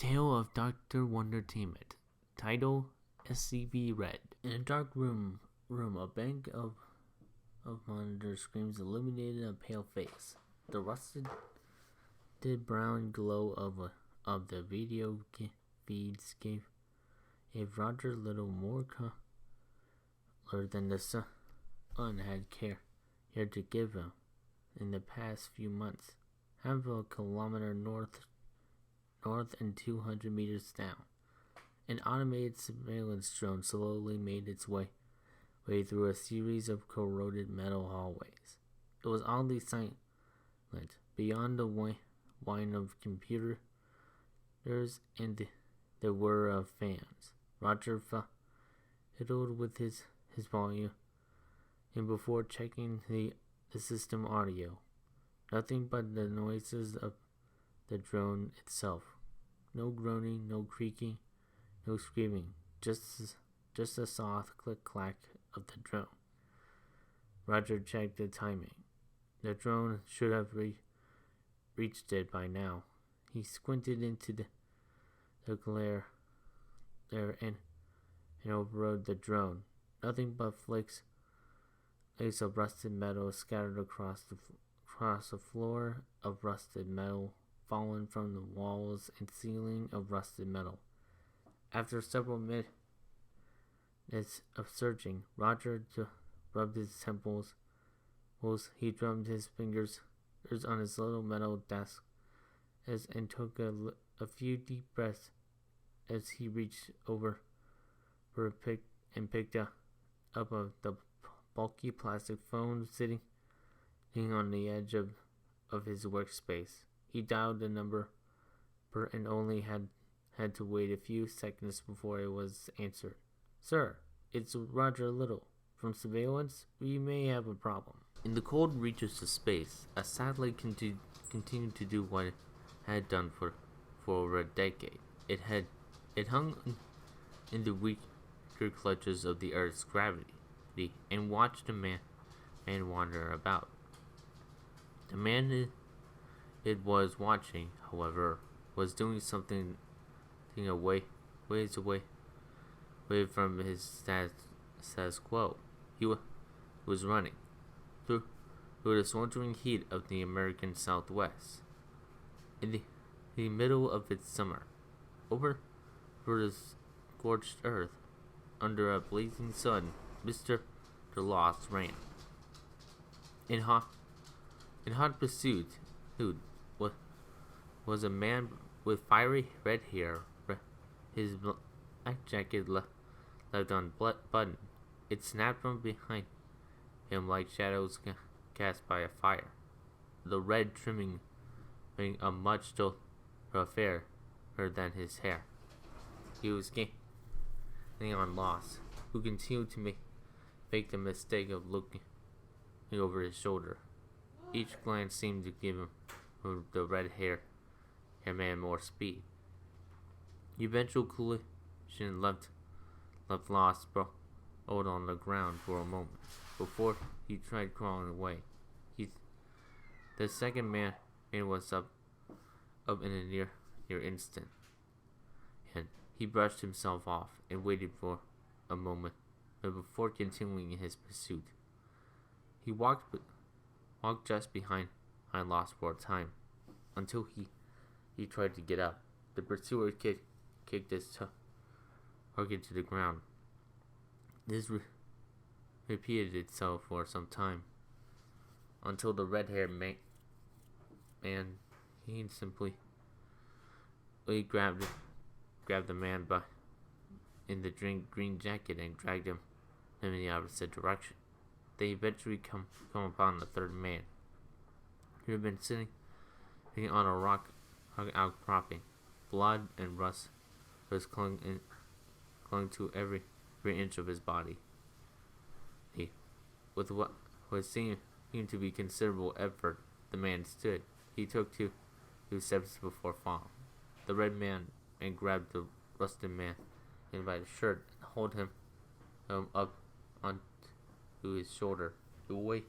Tale of Dr. Wonder Teammate. Title: Scp Redd. In a dark room, a bank of monitor screens illuminated a pale face. The rusted brown glow of the video feeds gave Roger little more color than the sun had cared to give him. In the past few months, half a kilometer north and 200 meters down, an automated surveillance drone slowly made its way through a series of corroded metal hallways. It was oddly silent. Beyond the whine of computers and the whir of fans, Roger fiddled with his volume, and before checking the system audio, nothing but the noises of the drone itself. No groaning, no creaking, no screaming, just a soft click-clack of the drone. Roger checked the timing. The drone should have reached it by now. He squinted into the glare there and overrode the drone. Nothing but flakes of rusted metal scattered across the floor of rusted metal, fallen from the walls and ceiling of rusted metal. After several minutes of searching, Roger rubbed his temples. He drummed his fingers on his little metal desk and took a few deep breaths as he reached over and picked up the bulky plastic phone sitting on the edge of his workspace. He dialed the number and only had to wait a few seconds before it was answered. "Sir, it's Roger Little. From surveillance, we may have a problem." In the cold reaches of space, a satellite continued to do what it had done for over a decade. It hung in the weaker clutches of the Earth's gravity and watched the man wander about. The man it was watching, however, was doing something ways away from his status quo. He was running through the sweltering heat of the American Southwest. In the middle of its summer, over the scorched earth, under a blazing sun, Mr. Lost ran. In hot pursuit was a man with fiery red hair. His black jacket left unbuttoned. It snapped from behind him like shadows cast by a fire. The red trimming being a much duller affair than his hair. He was gaining on Lost, who continued to make the mistake of looking over his shoulder. Each glance seemed to give him the red hair man more speed. The eventual collision left Lost sprawled on the ground for a moment before he tried crawling away. The second man was up in a near instant, and he brushed himself off and waited for a moment before continuing his pursuit. He walked just behind Lost for a time until he tried to get up. The pursuer kicked his target to the ground. This repeated itself for some time until the red-haired man he simply grabbed the man in the green jacket and dragged him in the opposite direction. They eventually come upon the third man, who had been sitting on a rock outcropping. Blood and rust was clung to every inch of his body. With what seemed to be considerable effort, the man stood. He took two steps before falling. The red man grabbed the rusted man by the shirt and held him up onto his shoulder. The way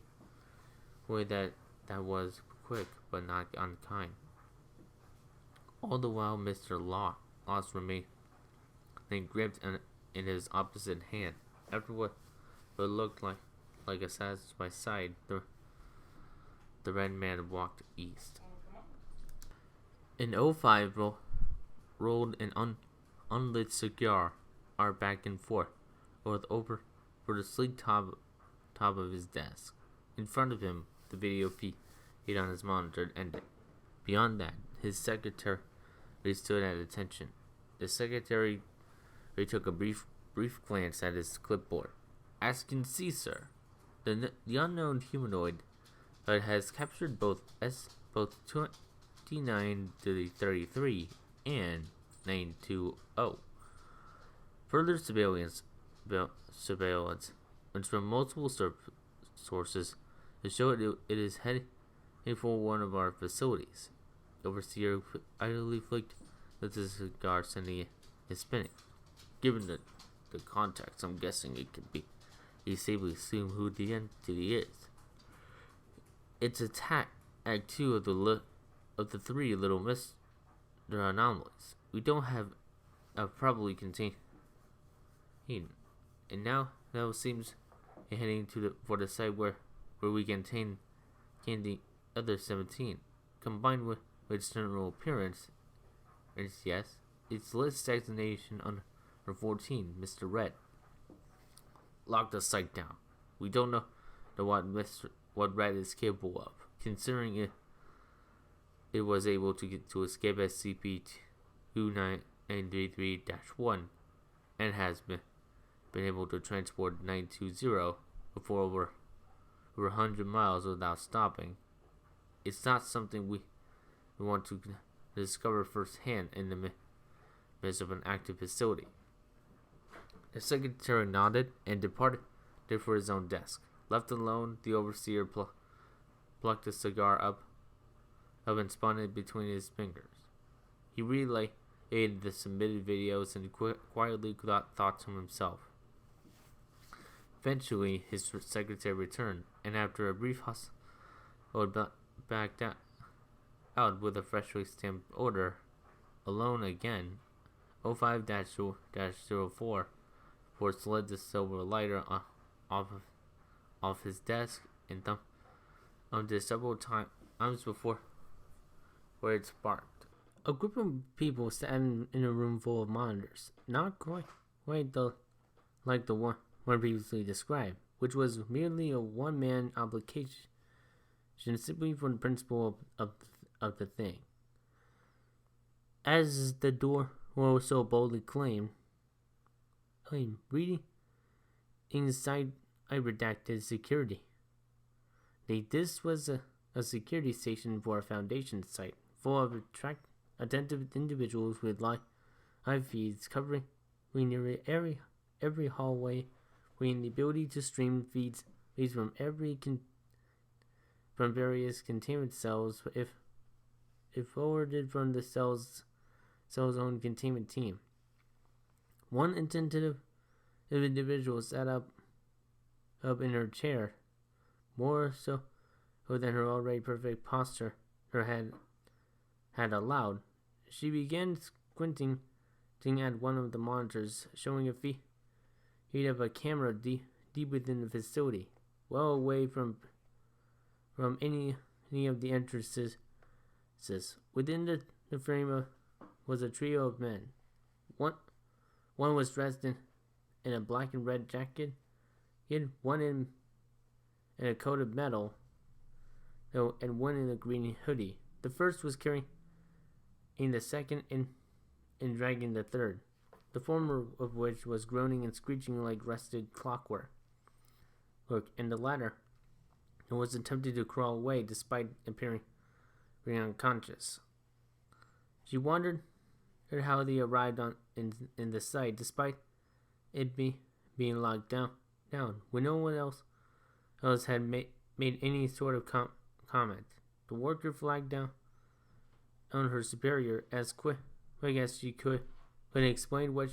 that was quick but not unkind. All the while, Mr. Lost remained then gripped in his opposite hand. After what looked like a satisfied sight, the red man walked east. An 05 rolled an unlit cigar back and forth over the sleek top of his desk. In front of him, the video feed on his monitor ended. Beyond that, his secretary stood at attention. The secretary took a brief glance at his clipboard. As you can see, sir, the unknown humanoid has captured both 29 to the 33 and 920. Further surveillance from multiple sources to show it is heading for one of our facilities. Overseer idly flicked the cigar, sending it spinning. Given the context, I'm guessing it could be. You safely assume who the entity is. It's Act 2 of the three little Mr. Anomalies. We don't have probably contained. And now seems heading for the site where we contain the other 17, combined with its general appearance. Yes, its list designation under 14, Mr. Redd. Lock the site down. We don't know what Redd is capable of, considering it was able to escape SCP 2933-1 and has been able to transport 920 for over 100 miles without stopping. It's not something we want to discover firsthand in the midst of an active facility. The secretary nodded and departed for his own desk. Left alone, the overseer plucked the cigar up and spun it between his fingers. He relayed the submitted videos and quietly thought to himself. Eventually, his secretary returned, and after a brief hustle, backed out with a freshly stamped order. Alone again, 05-04 slid the silver lighter off his desk and thumped it several times before it sparked. A group of people sat in a room full of monitors, not quite like the one previously described, which was merely a one-man application simply for the principle of the thing. As the door was so boldly claimed, reading inside I redacted security. This was a security station for a Foundation site, full of attentive individuals with live feeds covering nearly every hallway, with the ability to stream feeds from from various containment cells if forwarded from the cell's own containment team. One attentive individual sat up in her chair, more so than her already perfect posture had allowed. She began squinting at one of the monitors, showing a feed of a camera deep within the facility, well away from any of the entrances. Within the frame was a trio of men. One was dressed in a black and red jacket, yet one in a coat of metal, and one in a green hoodie. The first was carrying the second and dragging the third, the former of which was groaning and screeching like rusted clockwork. And the latter was attempting to crawl away despite appearing unconscious. She wondered how they arrived in the site, despite it being locked down, when no one else had made any sort of comment. The worker flagged down on her superior as quick as she could, and explained what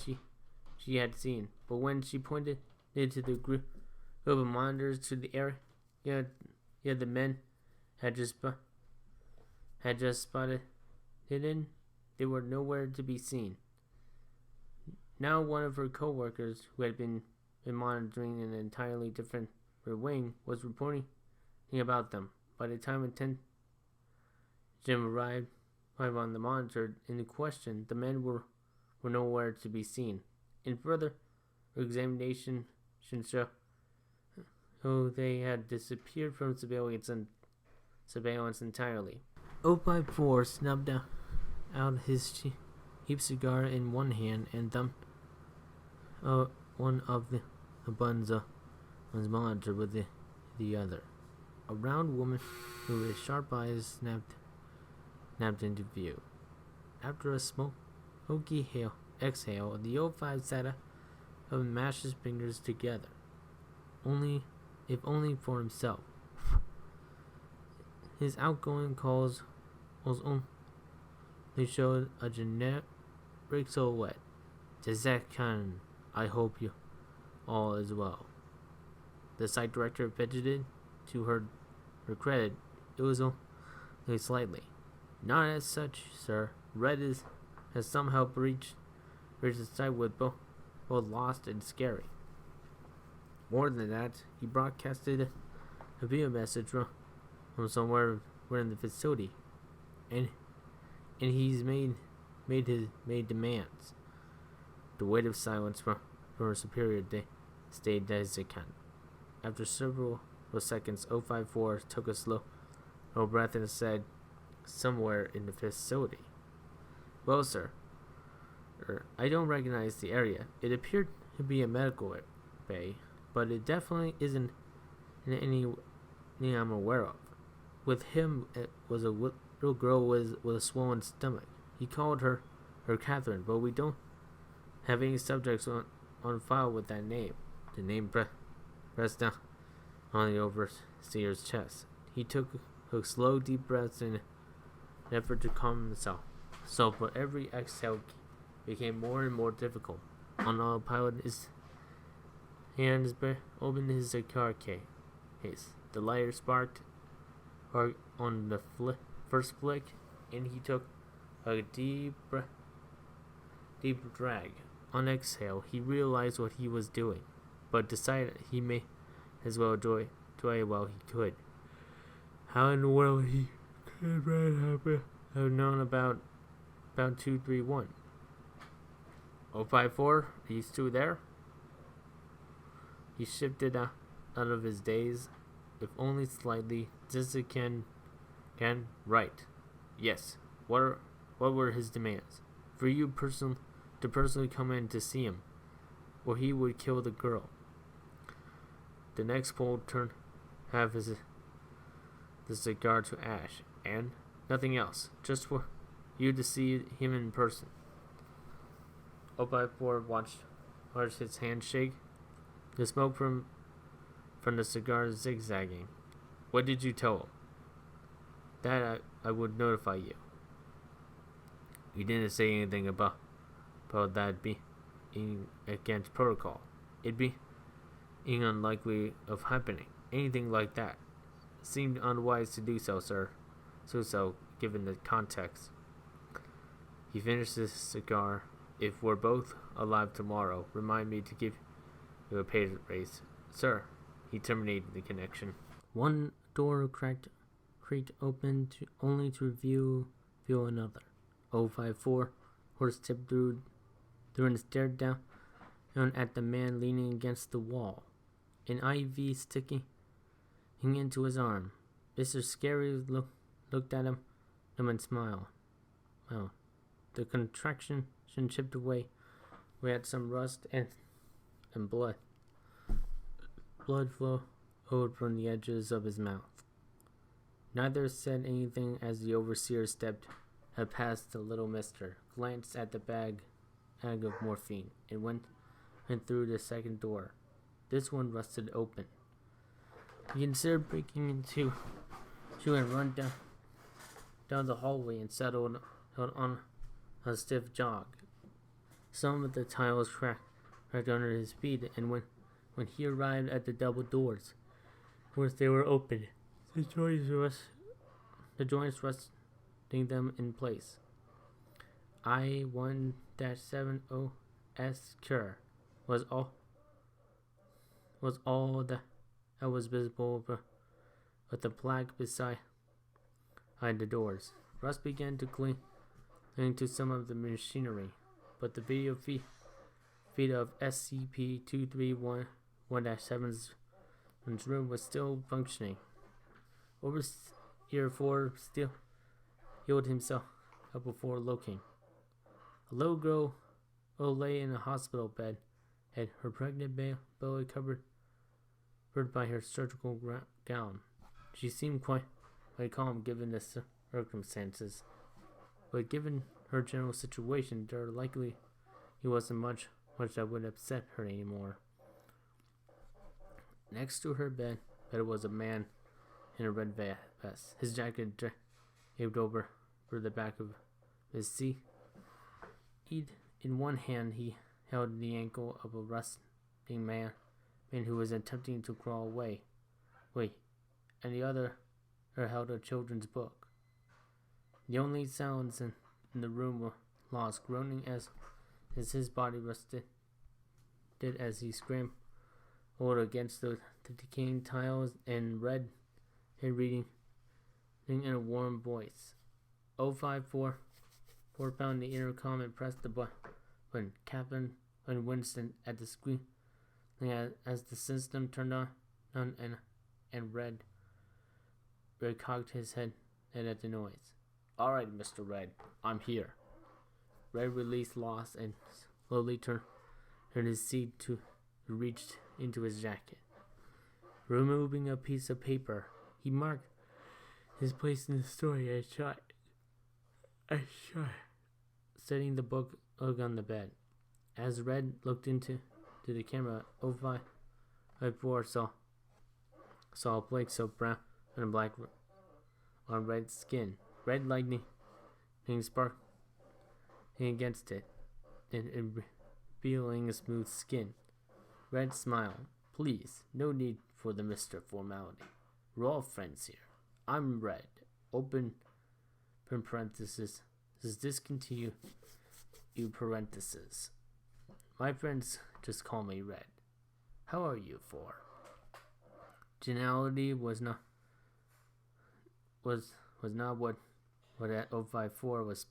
she had seen. But when she pointed into the group of monitors to the area, the men had just spotted it in. They were nowhere to be seen. Now one of her co-workers, who had been monitoring an entirely different wing, was reporting about them. By the time Jim arrived on the monitor in question, the men were nowhere to be seen. In further examination showed they had disappeared from surveillance entirely. 054 snubbed out his cheap cigar in one hand and thumped one of the buttons on his monitor with the other. A round woman with sharp eyes snapped into view. After a smoky exhale, the 05 sat up and mashed his fingers together. If only for himself. His outgoing calls only showed a generic silhouette. Jazekan, I hope you all is well. The site director fidgeted. To her credit, it was only slightly. Not as such, sir. Redd has somehow breached the site with both lost and scary. More than that, he broadcasted a video message from somewhere in the facility, and he's made demands. The weight of silence from her superior stayed as it can. After several seconds, 054 took a slow breath and said, "Somewhere in the facility." "Well, sir, I don't recognize the area. It appeared to be a medical bay, but it definitely isn't in any I'm aware of. With him, it was a little girl with a swollen stomach. He called her Catherine, but we don't have any subjects on file with that name." The name pressed down on the overseer's chest. He took slow, deep breaths in an effort to calm himself. But every exhale became more and more difficult. On autopilot, his hands opened his cigar case. The lighter sparked on the first flick, and he took a deep drag. On exhale, he realized what he was doing, but decided he may as well enjoy it while he could. How in the world could Redd have known about 231? 054, are you still there? He shifted out of his daze, if only slightly. Just can right. Yes. What were his demands? For you to personally come in to see him, or he would kill the girl. The next pull turned half the cigar to ash, and nothing else, just for you to see him in person. 054 watched his hand shake, the smoke from the cigar zigzagging. What did you tell him? That I would notify you. You didn't say anything about that being against protocol. It'd be unlikely of happening. Anything like that seemed unwise to do so, sir. So, given the context. He finished his cigar. If we're both alive tomorrow, remind me to give you a pay raise. Sir, he terminated the connection. One door creaked open only to reveal another. 054 horse tipped through and stared down at the man leaning against the wall, an IV sticking into his arm. Mr. Scary looked at him and smiled. Well, the contraction chipped away. We had some rust and blood. Blood flowed from the edges of his mouth. Neither said anything as the overseer stepped past the little mister, glanced at the bag of morphine, and went through the second door. This one rusted open. He considered breaking into and run down the hallway and settled on a stiff jog. Some of the tiles cracked under his feet, and when he arrived at the double doors, they were open, the joints resting them in place. I-1-70S cure was all that was visible with the plaque beside the doors. Rust began to cling to some of the machinery, but the video feed of SCP-2311-7's room was still functioning. Overseer 4 still healed himself up before looking. A little girl lay in a hospital bed, and her pregnant belly covered by her surgical gown. She seemed quite calm given the circumstances, but given her general situation, there likely wasn't much that would upset her anymore. Next to her bed was a man in a red vest, his jacket draped over the back of his seat. In one hand, he held the ankle of a rusting man who was attempting to crawl away, and the other held a children's book. The only sounds in the room were Law's groaning as his body rusted as he scrambled against the decaying tiles and read and reading in a warm voice. 054 found the intercom and pressed the button. Captain Winston at the screen as the system turned on and Redd cocked his head at the noise. "All right, Mr. Redd, I'm here." Redd released Lost and slowly turned his seat to reach into his jacket. Removing a piece of paper, he marked his place in the story and shut, setting the book on the bed. As Redd looked into the camera, 054 saw a flake so brown and black on Redd's skin. Red lightning sparkling against it, and revealing a smooth skin. Redd smiled. "Please, no need for the Mr. Formality. We're all friends here. I'm Redd. Open parenthesis. Discontinue parenthesis. My friends just call me Redd. How are you for?" Geniality was not what 054 was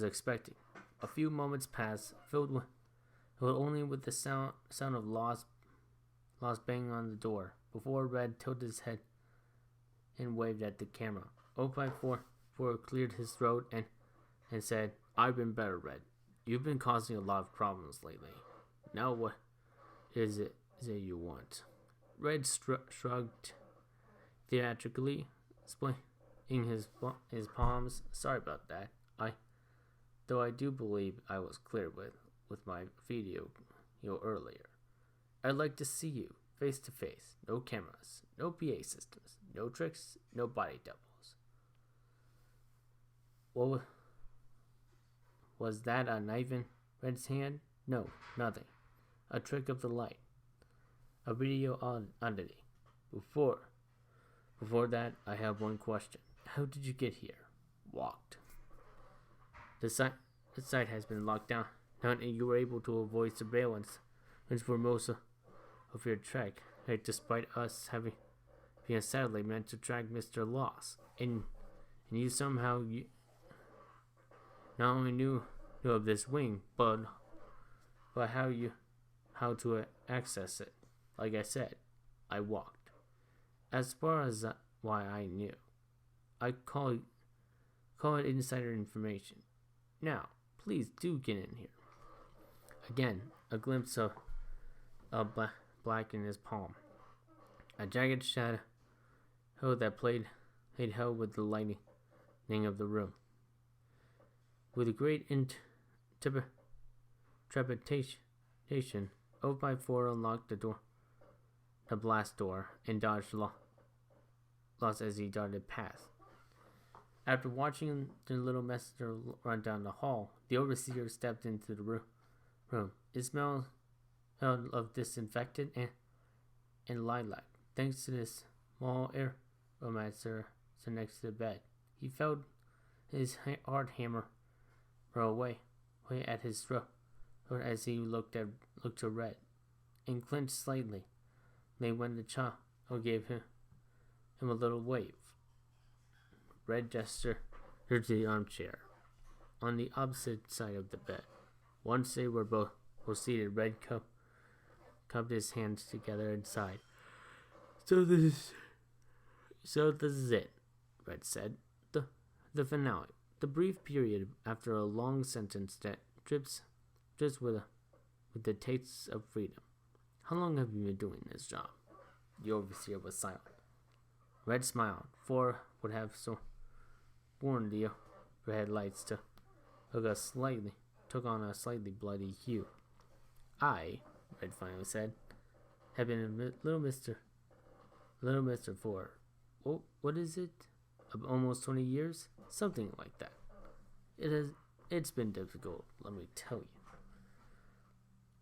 expecting. A few moments passed, filled only with the sound of Lost banging on the door, before Redd tilted his head and waved at the camera. 054 cleared his throat and said, "I've been better, Redd. You've been causing a lot of problems lately. Now what is it you want?" Redd shrugged theatrically, splitting his palms. "Sorry about that. Though I do believe I was clear with my video earlier. I'd like to see you face to face. No cameras, no PA systems, no tricks, no body doubles." What was that? A knife in Redd's hand? No, nothing. A trick of the light. A video oddity. Before that, I have one question. How did you get here? Walked. The site has been locked down, and you were able to avoid surveillance for most of your trek, despite us having a satellite meant to track Mr. Lost. And you somehow not only knew of this wing, but how to access it. Like I said, I walked. As far as why I knew, I call it insider information. Now, please do get in here. Again, a glimpse of black in his palm. A jagged shadow that played held with the lighting of the room. With great trepidation, 054 unlocked the blast door, and dodged Lost as he darted past. After watching the little messenger run down the hall, the overseer stepped into the room. It smelled of disinfectant and lilac, thanks to this small aromather next to the bed. He felt his heart hammer away at his throat as he looked to Red, and clenched slightly. Then when the child gave him a little wave, Red gestured to the armchair on the opposite side of the bed. Once they were both seated, Red cupped his hands together and sighed. So this is it, Red said. The finale. The brief period after a long sentence that drips with the tastes of freedom. How long have you been doing this job? The overseer was silent. Red smiled, for would have so worn the overhead lights took on a slightly bloody hue. I, Red finally said, have been a little Mister for, what is it? Almost 20 years? Something like that. It's been difficult, let me tell you.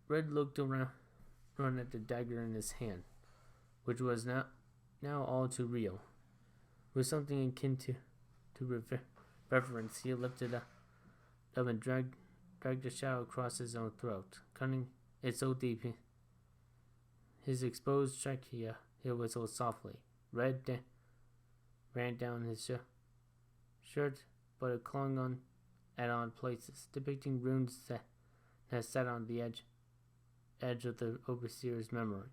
Red looked around at the dagger in his hand, which was now all too real. With something akin to reverence, he lifted up and dragged the shadow across his own throat, cutting it so deep his exposed trachea whistled softly. Red ran down his shirt, but it clung on at odd places, depicting runes that sat on the edge of the overseer's memory.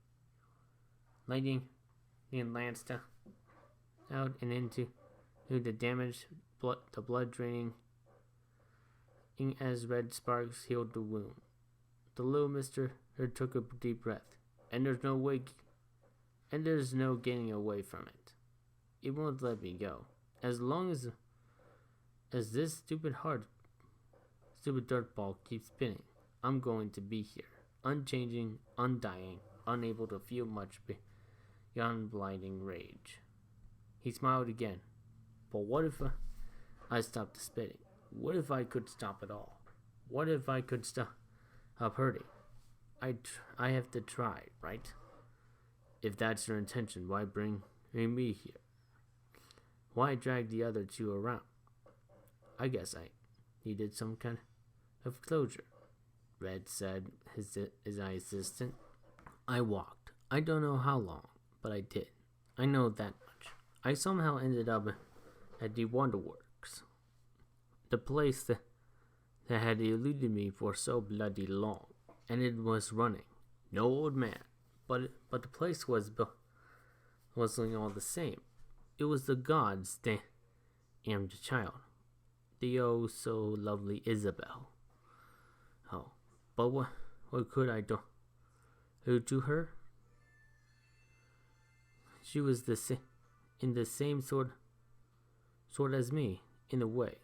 Lightning lanced out and into the damaged the blood draining as red sparks healed the wound. The little mister took a deep breath, and there's no getting away from it. It won't let me go. As long as this stupid dirtball keeps spinning, I'm going to be here, unchanging, undying, unable to feel much beyond blinding rage. He smiled again. But what if I stopped the spitting? What if I could stop it all? What if I could stop hurting? I have to try, right? If that's your intention, why bring me here? Why drag the other two around? I guess I needed some kind of closure, Red said, his assistant. I walked. I don't know how long, but I did. I know that much. I somehow ended up at the Wonderworks, the place that had eluded me for so bloody long, and it was running. No old man, but the place wasn't all the same. It was the gods' damned child, the oh so lovely Isabel. Oh, but what could I do to her? She was in the same sort as me, in a way.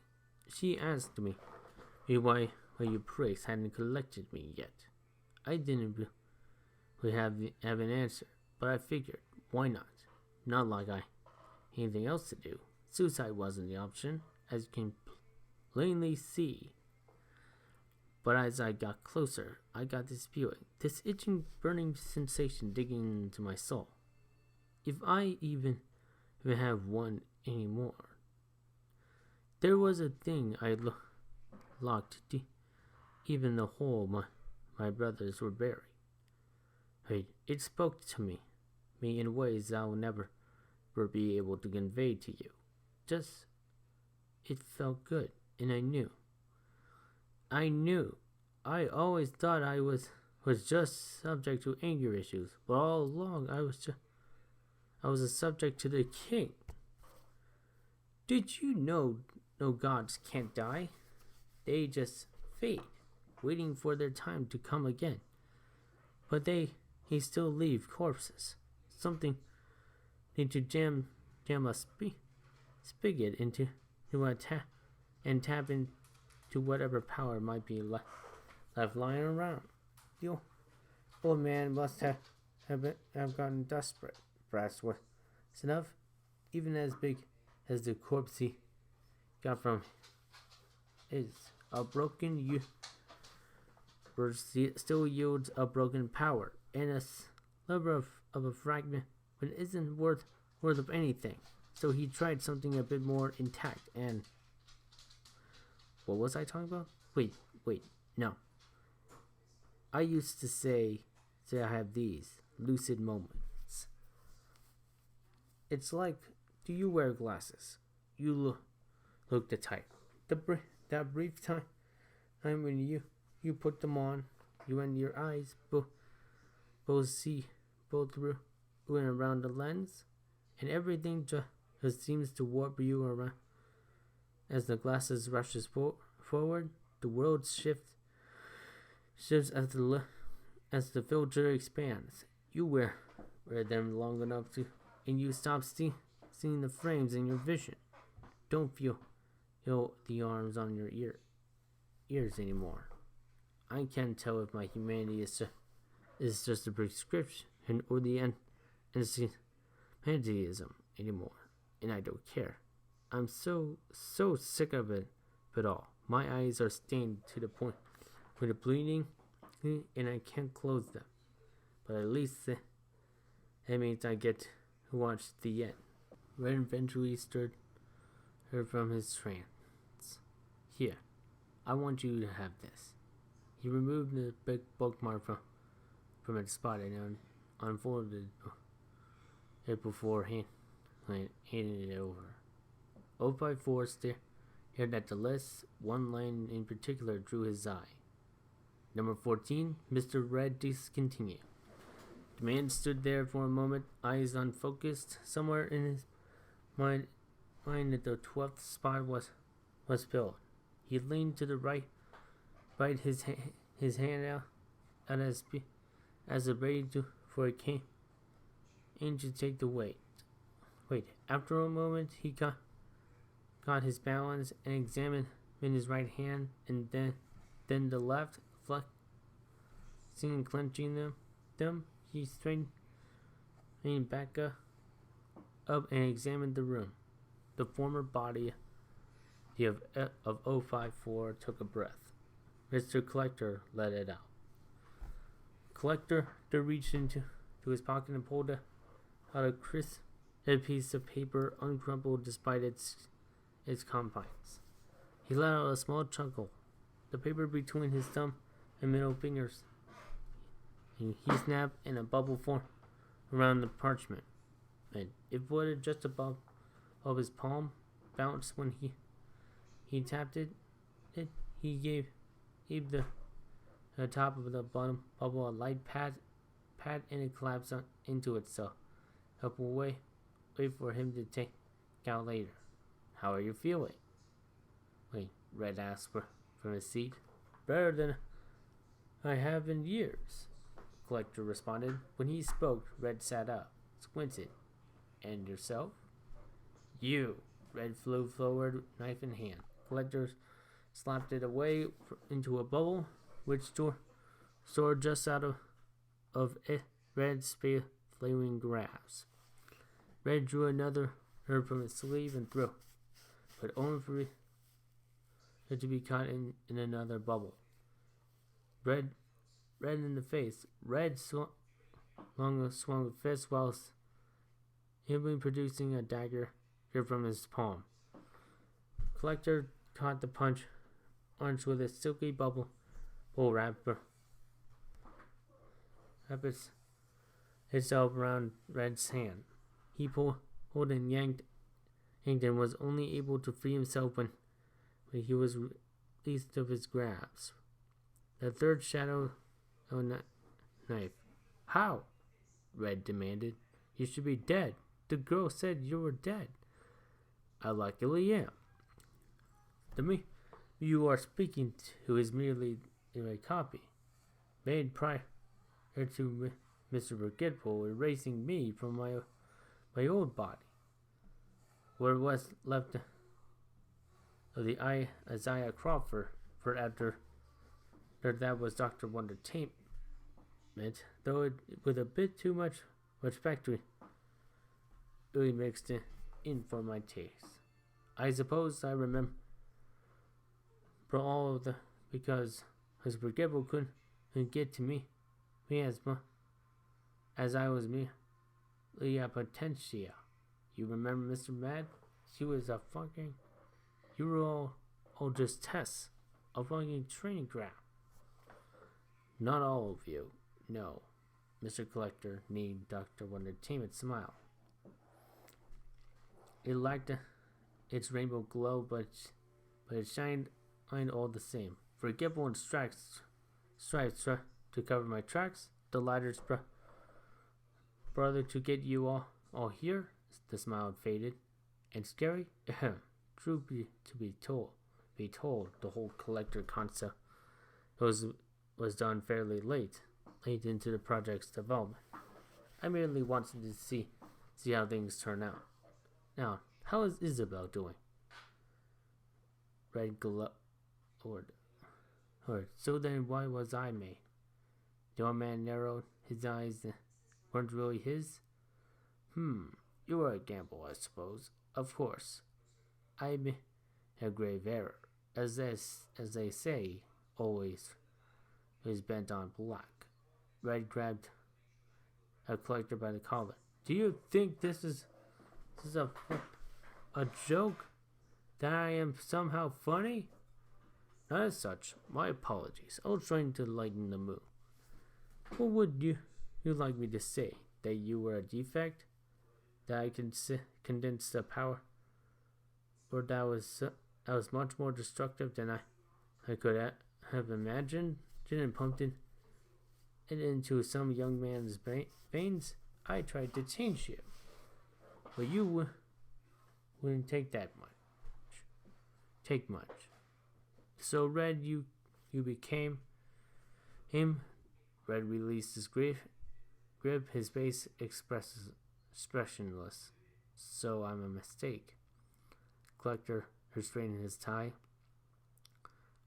She asked me why you pricks hadn't collected me yet. I didn't really have an answer, but I figured, why not? Not like I had anything else to do. Suicide wasn't the option, as you can plainly see. But as I got closer, I got this feeling, this itching, burning sensation digging into my soul. If I even have one anymore. There was a thing I locked deep, even the hole my brothers were buried. It spoke to me in ways I'll never be able to convey to you. Just, it felt good, and I knew. I always thought I was just subject to anger issues, but all along I was a subject to the king. Did you know no gods can't die? They just fade, waiting for their time to come again. But he still leave corpses. Something need to jam a spigot into and tap into whatever power might be left lying around. The old man must have gotten desperate. Perhaps was enough, even as big as the corpse he got from is. A broken still yields a broken power, and a sliver of a fragment but isn't worth of anything. So he tried something a bit more intact, and what was I talking about? Wait, no. I used to say I have these lucid moments. It's like, do you wear glasses? You look the type. That brief time when you put them on, you and your eyes both see both through and around the lens, and everything just seems to warp you around. As the glasses rushes forward, the world shifts as the filter expands. You wear them long enough to, and you stop seeing the frames in your vision. Don't feel the arms on your ears anymore. I can't tell if my humanity is just a prescription or the anti-pantheism anymore, and I don't care. I'm so sick of it all. My eyes are stained to the point where the bleeding, and I can't close them. But at least that means I get to watch the end. Red eventually stirred her from his trance. Here, I want you to have this. He removed the big bookmark from its spot and unfolded it before handing it over. 054 stared at the list. One line in particular drew his eye. Number 14, Mr. Redd discontinued. The man stood there for a moment, eyes unfocused. Somewhere in his mind that the 12th spot was filled. He leaned to the right his hand out as if ready for a cane to take the weight. After a moment, he got his balance and examined his right hand and then the left, flexing and clenching them. He straightened back up and examined the room. The former body of 054 took a breath. Mr. Collector let it out. Collector reached into his pocket and pulled out a crisp piece of paper, uncrumpled despite its confines. He let out a small chuckle. The paper between his thumb and middle fingers. He snapped and a bubble formed around the parchment. And it would just above his palm bounced when he tapped it. He gave the top of the bottom bubble a light pat, and it collapsed into itself. Helpful way for him to take out later. How are you feeling? Redd asked from his seat. Better than I have in years, Collector responded. When he spoke, Redd sat up, squinted. And yourself? You. Redd flew forward, knife in hand. Collector slapped it away into a bubble, which soared just out of Redd's flaming grasp. Redd drew another herb from his sleeve and threw, but only for it to be caught in another bubble. Red in the face. Redd swung a fist whilst heavily producing a dagger from his palm. Collector caught the punch with a silky bubble wrapper itself around Redd's hand. He pulled and yanked and was only able to free himself when he was released of his grasp. The third shadow knife. How? Redd demanded. You should be dead. The girl said you were dead. I luckily am. The me you are speaking to is merely a copy, made prior to Mr. Forgetful erasing me from my old body. What was left of the Isaiah Crawford for after that was Dr. Wondertainment, though it with a bit too much factory really mixed in for my taste. I suppose I remember all of the because his Forgetful couldn't get to me as I was merely a potentia. You remember Mr. Mad? She was a fucking. You were all just tests. a fucking training ground. Not all of you. No. Mr. Collector needed Dr. Wondertainment smile. It lacked its rainbow glow, but it shined all the same. Forgettable and stripes to cover my tracks. The ladder's brother to get you all here. The smile faded. And scary? True to be told, the whole collector concept was done fairly late into the project's development. I merely wanted to see how things turn out. Now, how is Isabel doing? Red glowered. So then why was I made? The old man narrowed his eyes. Weren't really his? You were a gamble, I suppose. Of course. I made a grave error. As they say, always is bent on black. Red grabbed a collector by the collar. Do you think this is a joke? That I am somehow funny? Not as such. My apologies. I was trying to lighten the mood. What would you like me to say? That you were a defect? That I can condense the power? Or that was much more destructive than I could have imagined? Didn't pump it into some young man's veins? I tried to change you. But you wouldn't take that much. So Red, you became him. Red released his grip, his face expressionless. So I'm a mistake. Collector restraining his tie.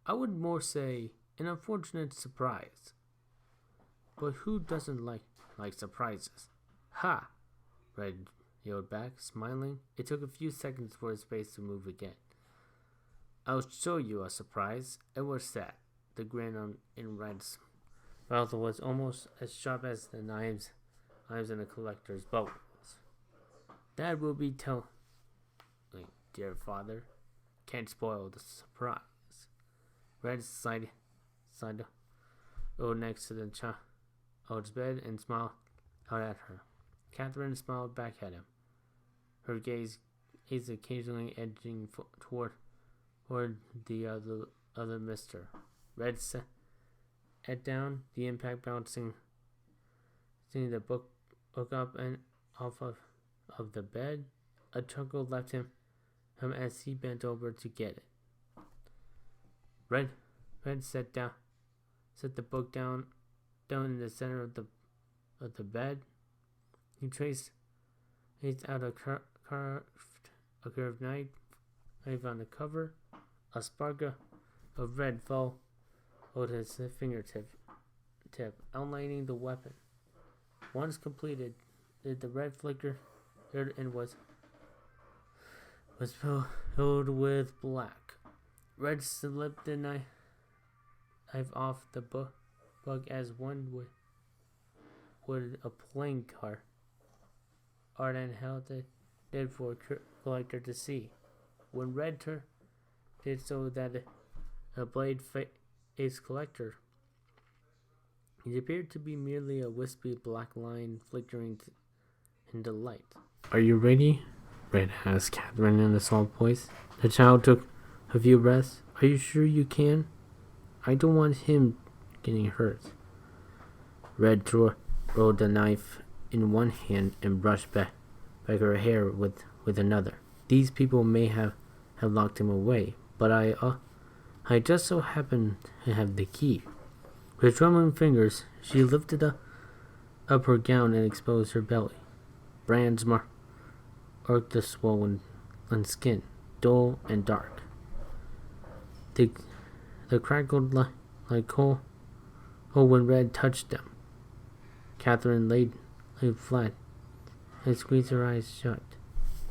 I would more say an unfortunate surprise. But who doesn't like surprises? Ha! Red yelled back, smiling. It took a few seconds for his face to move again. I'll show you a surprise. It was that. The grin in Red's mouth was almost as sharp as the knives in the collector's bow. That will be dear father. Can't spoil the surprise. Red slid next to the child's bed and smiled out at her. Catherine smiled back at him, her gaze occasionally edging toward the other mister. Red sat down, the impact bouncing the book up and off of the bed. A chuckle left him as he bent over to get it. Red set the book down in the center of the bed. He traced out a curved knife on the cover. A spark of red fell on his fingertip, outlining the weapon. Once completed, the red flickered and was filled with black. Red slipped the knife off the book as one would a playing card. Art and held it for a collector to see. When Red did so that a blade-faced collector, it appeared to be merely a wispy black line flickering in the light. Are you ready? Red asked Catherine in a soft voice. The child took a few breaths. Are you sure you can? I don't want him getting hurt. Red rolled the knife in one hand and brushed back her hair with another. These people may have locked him away, but I just so happened to have the key. With trembling fingers, she lifted up her gown and exposed her belly. Brands marked the swollen skin, dull and dark. They crackled like coal when Red touched them. Catherine laid flat and squeezed her eyes shut.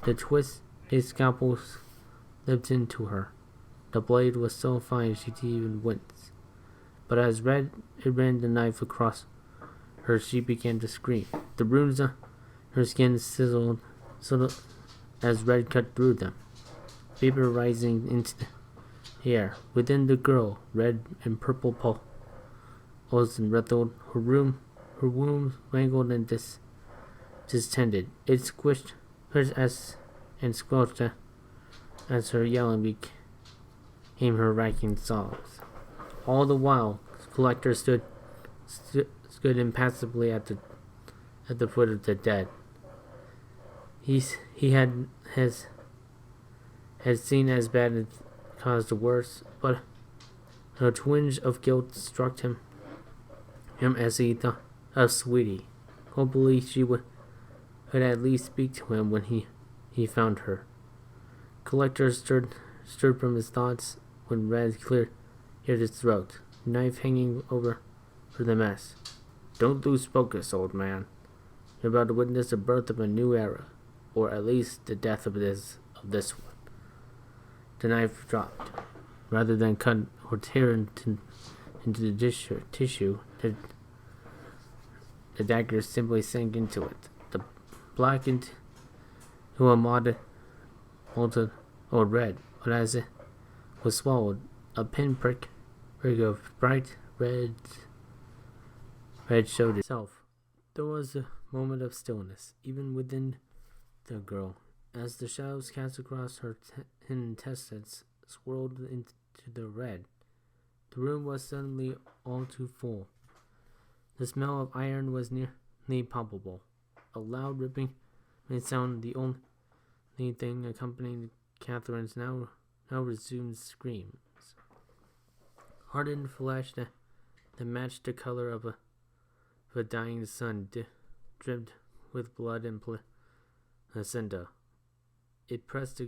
The twist his scalpel slipped into her. The blade was so fine she didn't even wince. But as it ran the knife across her, she began to scream. The runes on her skin sizzled as Red cut through them, vapor rising into Here, within the girl, red and purple pulsed and writhed, her womb wangled and distended. It squished and squelched as her yelling became her racking sobs. All the while, Collector stood impassively at the foot of the dead. He had seen as bad as caused worse, but a twinge of guilt struck him as he thought of Sweetie. Hopefully she would at least speak to him when he found her. Collector stirred from his thoughts when Red cleared his throat, knife hanging over for the mess. Don't lose focus, old man. You're about to witness the birth of a new era, or at least the death of this one. The knife dropped. Rather than cut or tear into the tissue, the dagger simply sank into it. The blackened to a molted old red, but as it was swallowed, a pinprick of bright red showed itself. There was a moment of stillness, even within the girl, as the shadows cast across her intestines swirled into the red. The room was suddenly all too full. The smell of iron was nearly palpable. A loud ripping sound, the only thing accompanying Catherine's now resumed screams. Hardened flesh that matched the color of a dying sun dripped with blood and placenta. It pressed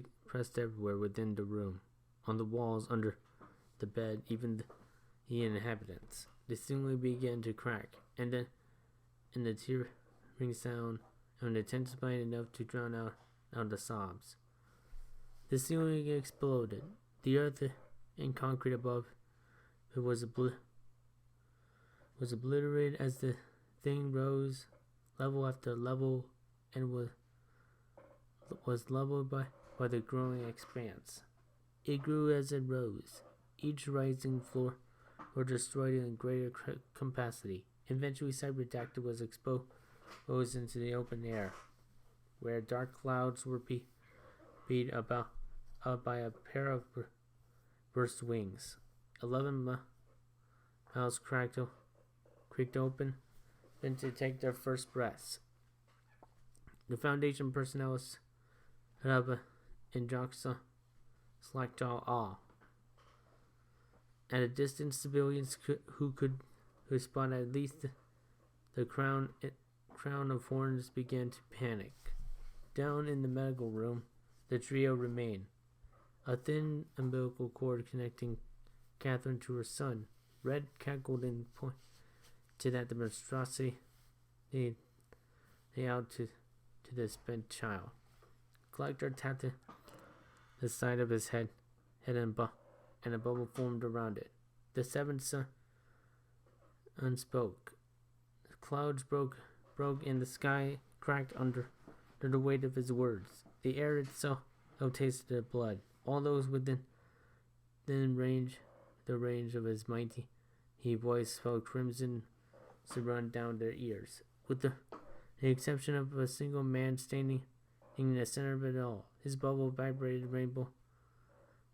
everywhere within the room, on the walls, under the bed, even the inhabitants. The ceiling began to crack, and the tearing sound intensified enough to drown out the sobs. The ceiling exploded. The earth and concrete above it was obliterated as the thing rose level after level and was leveled by the growing expanse. It grew as it rose. Each rising floor were destroyed in greater capacity. Eventually, Cyberdactyl was exposed into the open air, where dark clouds were beat about by a pair of burst wings. 11 mouths creaked open, then to take their first breaths. The Foundation personnel set up in Jock's slack-jaw awe. At a distance, civilians who spot at least the crown of horns began to panic. Down in the medical room, the trio remained. A thin umbilical cord connecting Catherine to her son. Red cackled and pointed at the monstrosity they out to the spent child. Collector tapped the side of his head and a bubble formed around it. The seventh son unspoke. The clouds broke and the sky cracked under the weight of his words. The air itself tasted of blood. All those within the range of his mighty voice felt crimson to run down their ears. With the exception of a single man standing in the center of it all, his bubble vibrated rainbow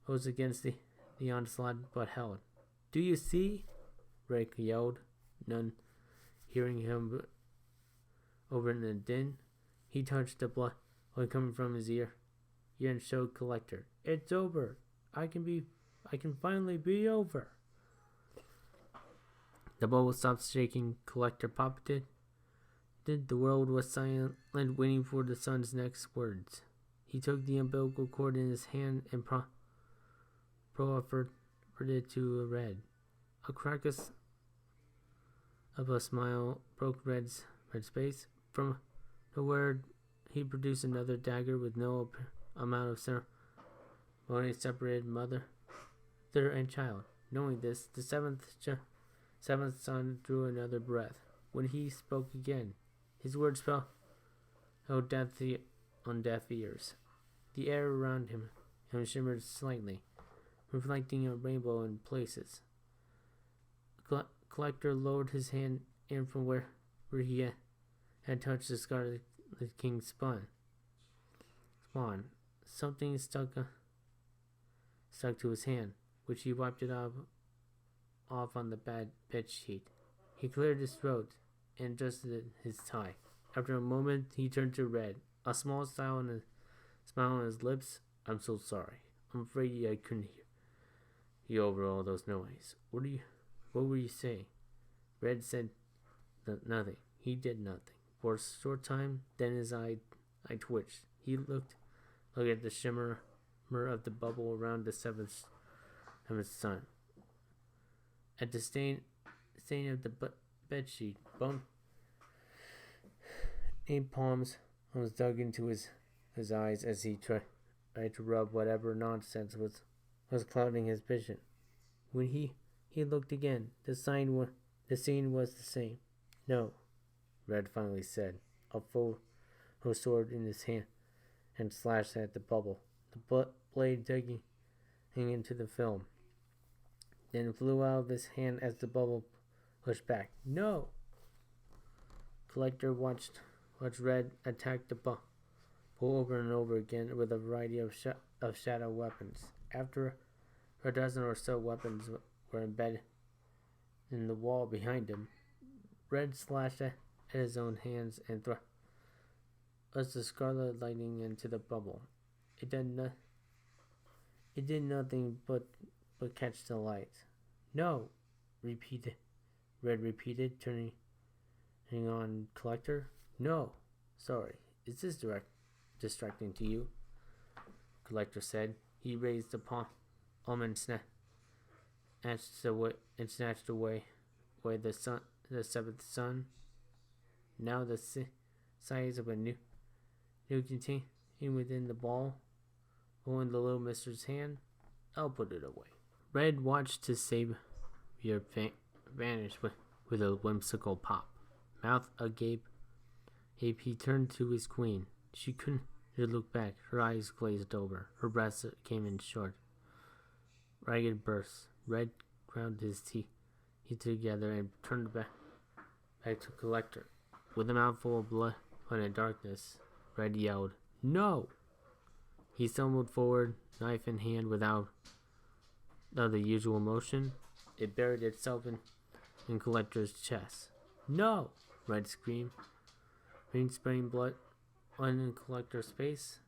was against the onslaught but held. Do you see? Rick yelled, none hearing him over in the din. He touched the blood coming from his ear and showed Collector. It's over. I can finally be over. The bubble stopped shaking. Collector puppeted. The world was silent, waiting for the son's next words. He took the umbilical cord in his hand and proffered it to Red. A crack of a smile broke Red's face. From the word, he produced another dagger with no amount of ceremony separated mother and child. Knowing this, the seventh son drew another breath. When he spoke again, his words fell on deaf ears. The air around him shimmered slightly, reflecting a rainbow in places. Collector lowered his hand in from where he had touched the Scarlet King's spawn. Something stuck to his hand, which he wiped it off on the bed sheet. He cleared his throat and adjusted his tie. After a moment, he turned to Redd, a small smile on his lips. "I'm so sorry. I'm afraid I couldn't hear you over all those noise. What were you saying?" Redd said nothing. He did nothing. For a short time, then his eye twitched. He looked at the shimmer of the bubble around the seventh sun. At the stain of the bedsheet, bone eight palms was dug into his eyes as he tried to rub whatever nonsense was clouding his vision. When he looked again, the scene was the same. "No," Redd finally said, a full sword in his hand, and slashed at the bubble, the blade digging into the film. Then flew out of his hand as the bubble pushed back. "No!" Collector watched Redd attack the bubble over and over again with a variety of shadow weapons. After a dozen or so weapons were embedded in the wall behind him, Redd slashed at his own hands and thrust the scarlet lightning into the bubble. It did nothing but catch the light. "No!" Redd repeated, turning on Collector. "No, sorry. Is this distracting to you?" Collector said. He raised the palm and snatched away the seventh sun. Now the size of a new container within the ball, holding the little mister's hand. "I'll put it away." Redd watched his savior vanish with a whimsical pop. Mouth agape, he turned to his queen. She couldn't look back. Her eyes glazed over. Her breath came in short, ragged bursts. Redd ground his teeth together and turned back to Collector. With a mouthful of blood and darkness, Redd yelled, "No!" He stumbled forward, knife in hand, without the usual motion. It buried itself in Collector's chest. "No!" Redd screamed. Rain spraying blood on Collector's face.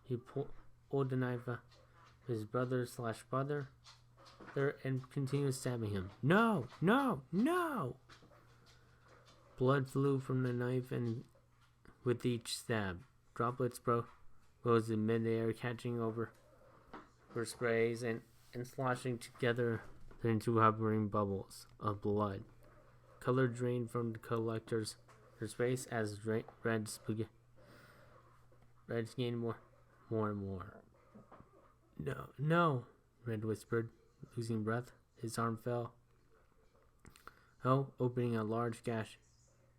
He pulled the knife out of his brother/brother and continued stabbing him. "No! No! No!" Blood flew from the knife, and with each stab, droplets rose in midair, catching over sprays and sloshing together into hovering bubbles of blood. Color drained from the Collector's face as Redd's gained more and more. "No, no," Redd whispered, losing breath. His arm fell, opening a large gash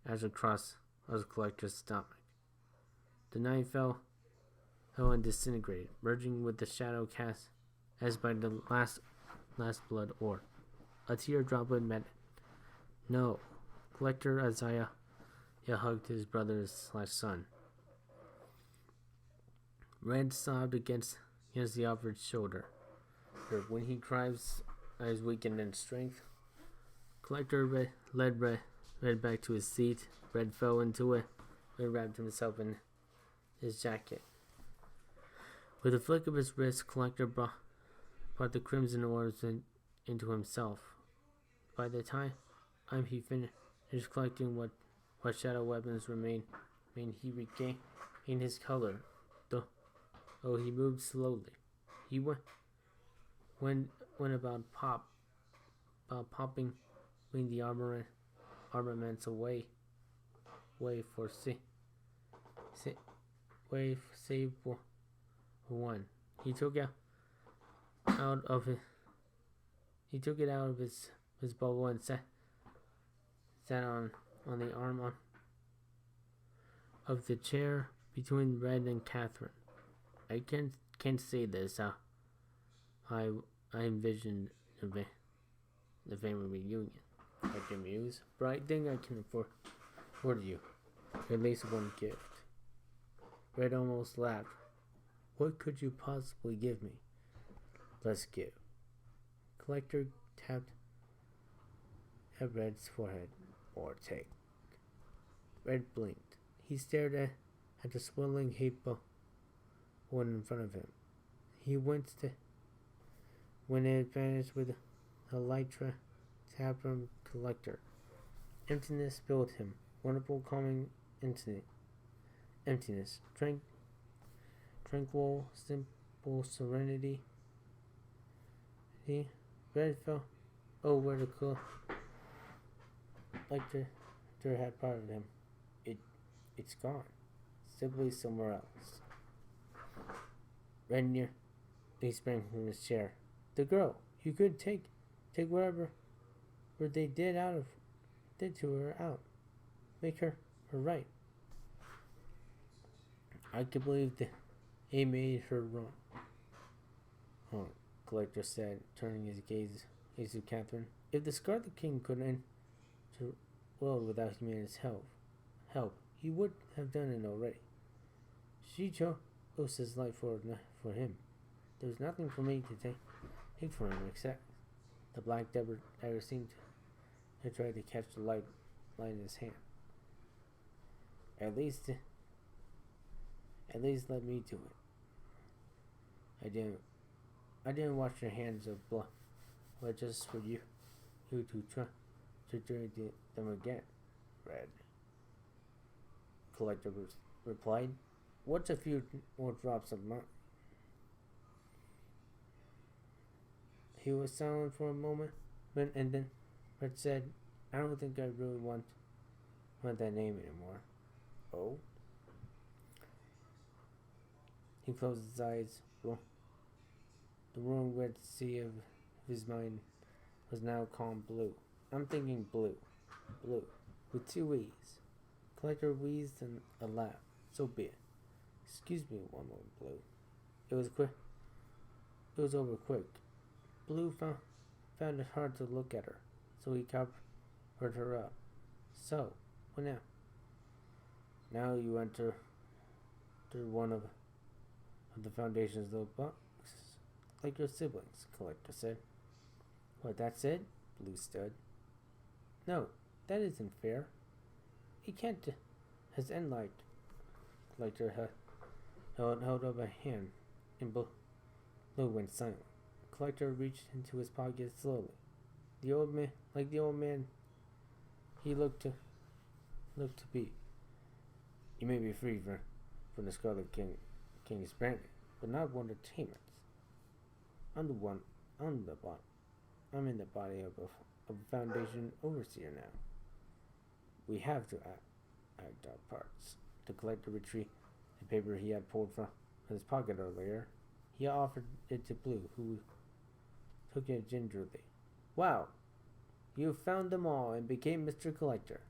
across the Collector's stomach. The knife fell and disintegrated, merging with the shadow cast as by the last blood orb. A teardroplet met it. "No." Collector Isaiah hugged his brother/son. Redd sobbed against the offered shoulder. When he cries, eyes weakened in strength. Collector led Redd back to his seat. Redd fell into it and wrapped himself in his jacket. With a flick of his wrist, Collector brought the crimson orbs into himself. By the time he finished collecting what shadow weapons remained, he regained his color, though he moved slowly. He went about popping the armaments away for save one. He took it out of his bubble and sat on the arm of the chair between Redd and Catherine. "I can't say this. I I envisioned the family reunion. Collector mused, but I think I can afford you at least one gift. Red almost laughed. What could you possibly give me? Let's give. Collector tapped at Red's forehead. Or take. Red blinked. He stared at the swirling heap of one in front of him. He winced when it vanished with a light tap from Collector. Emptiness filled him. Wonderful, calming emptiness. Tranquil, simple serenity. Red felt over the Collector had part of him. It's gone. Simply somewhere else. Red he sprang from his chair. The girl. You could take whatever they did to her out. Make her right. I can believe that he made her wrong. Oh, Collector said, turning his gaze to Catherine. If the Scarlet King could enter the world without humanity's help, he would have done it already. She chose his life for him. There was nothing for me to take from him except the black dagger seemed to try to catch the light in his hand. At least let me do it. I didn't wash your hands of blood, but just for you to try to drink them again. Red. Collector replied. What's a few more drops of mine? He was silent for a moment, and then Red said, I don't think I really want that name anymore. Oh? He closed his eyes. The roaring red sea of his mind was now calm blue. I'm thinking blue. Blue. With two E's. Collector wheezed and a laugh. So be it. Excuse me one moment, Blue. It was quick. It was over quick. Blue found it hard to look at her, so he covered her up. So, what now? Now you enter through one of the Foundation's little boxes, like your siblings, Collector said. What, that's it? Blue stood. No, that isn't fair. It can't has end like Collector held up a hand, and Blue went silent. Collector reached into his pocket slowly. The old man he looked to be. You may be free from the Scarlet King's branding, but not one of Tamer's. I'm in the body of a Foundation overseer now. We have to act our parts. The Collector retrieved the paper he had pulled from his pocket earlier. He offered it to Blue, who took it gingerly. Wow, you found them all and became Mr. Collector.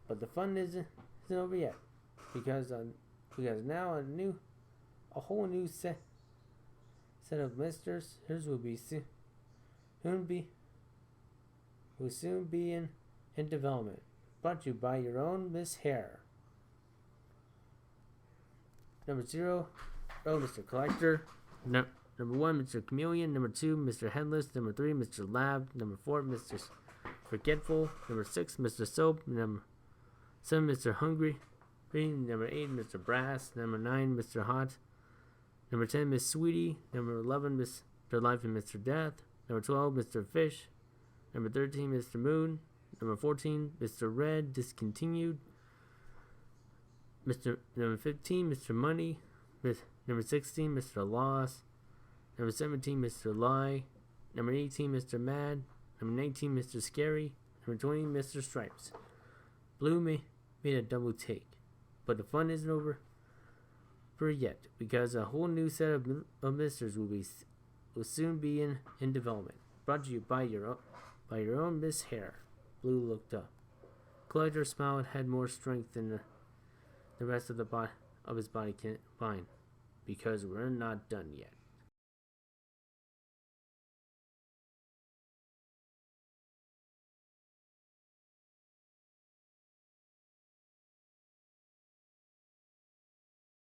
But the fun isn't over yet, because now a whole new set of misters will soon be in development. Brought to you by your own Miss Hare. Number 0, Mr. Collector. Number 1, Mr. Chameleon. Number 2, Mr. Headless. Number 3, Mr. Lab. Number 4, Mr. Forgetful. Number 6, Mr. Soap. Number 7, Mr. Hungry. Number 8, Mr. Brass. Number 9, Mr. Hot. Number 10, Miss Sweetie. Number 11, Mr. Life and Mr. Death. Number 12, Mr. Fish. Number 13, Mr. Moon. Number 14, Mr. Red. Discontinued. Number 15, Mr. Money. Number 16, Mr. Loss. Number 17, Mr. Lie. Number 18, Mr. Mad. Number 19, Mr. Scary. Number 20, Mr. Stripes. Blue made a double take, but the fun isn't over yet, because a whole new set of misters will soon be in development. Brought to you by your own Miss Hare. Blue looked up. Collector smiled, had more strength than the rest of his body combined, because we're not done yet.